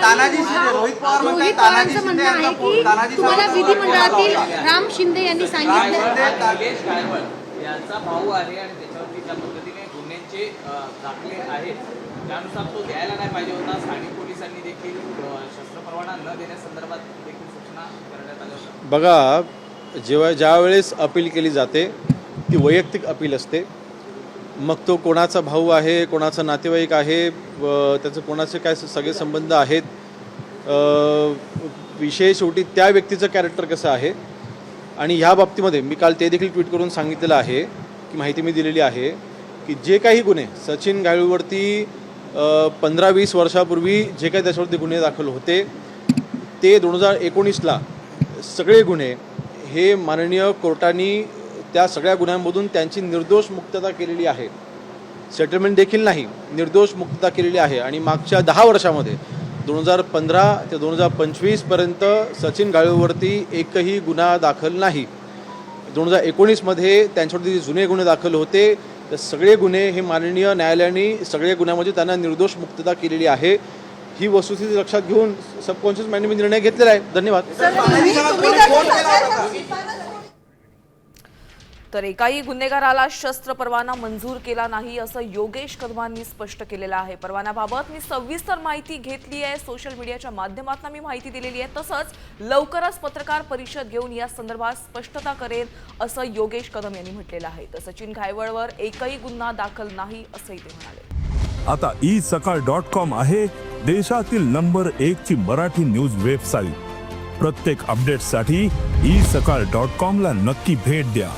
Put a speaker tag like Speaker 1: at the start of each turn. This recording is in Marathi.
Speaker 1: तानाजी शिंदे, रोहित पवार म्हणतात तानाजी शिंदे यांना
Speaker 2: तुम्हाला विधिमंडळातील राम शिंदे यांनी सांगितलं
Speaker 3: यांचा भाऊ आहे आणि त्याच्यावरती ज्या पद्धतीने गुन्ह्यांचे दाखले आहेत त्यानुसार तो द्यायला नाही पाहिजे होता. स्थानिक पोलिसांनी देखील शस्त्र परवाना न देण्यासंदर्भात देखील सूचना करण्यात आल्या होत्या.
Speaker 4: बघा, ज्यावेळेस अपील केली जाते ती वैयक्तिक अपील असते. मग तो कोणाचा भाऊ आहे, कोणाचा नातेवाईक आहे, त्याचं कोणाचे काय सगळे संबंध आहेत, विषय शेवटी त्या व्यक्तीचं कॅरेक्टर कसं आहे. आणि ह्या बाबतीमध्ये मी काल ते देखील ट्विट करून सांगितलेलं आहे की माहिती मी दिलेली आहे की जे काही गुन्हे सचिन घाळूवरती 15-20 वर्षापूर्वी जे काही त्याच्यावरती गुन्हे दाखल होते ते 2019ला सगळे गुन्हे हे माननीय कोर्टाने त्या सगळ्या गुन्ह्यांमधून त्यांची निर्दोष मुक्तता केलेली आहे. सेटलमेंट देखील नाही, निर्दोष मुक्तता केलेली आहे. आणि मागच्या 10 वर्षामध्ये 2015 ते 2025पर्यंत सचिन घाळूवरती एकही गुन्हा दाखल नाही. 2019मध्ये त्यांच्यावरती जे जुने गुन्हे दाखल होते तर सगळे गुन्हे हे माननीय न्यायालयाने सगळे गुन्ह्यामध्ये त्यांना निर्दोष मुक्तता केलेली आहे. ही वस्तुस्थिती लक्षात घेऊन सबकॉन्शियस माइंडने निर्णय घेतलेला आहे. धन्यवाद.
Speaker 5: तर एकाही गुन्हेगाराला शस्त्र परवाना मंजूर केला नाही असं योगेश कदमांनी स्पष्ट केलेलं आहे. परवान्याबाबत मी सविस्तर माहिती घेतली आहे, सोशल मीडियाच्या माध्यमातून मी माहिती दिलेली आहे. तसंच लवकरच पत्रकार परिषद घेऊन या संदर्भात स्पष्टता करेल असं योगेश कदम यांनी म्हटलेलं आहे. तर सचिन घायवळवर एकही गुन्हा दाखल नाही असंही ते म्हणाले.
Speaker 6: आता isakal.com आहे देशातील नंबर 1 ची मराठी न्यूज वेबसाईट. प्रत्येक अपडेटसाठी isakal.com ला नक्की भेट द्या.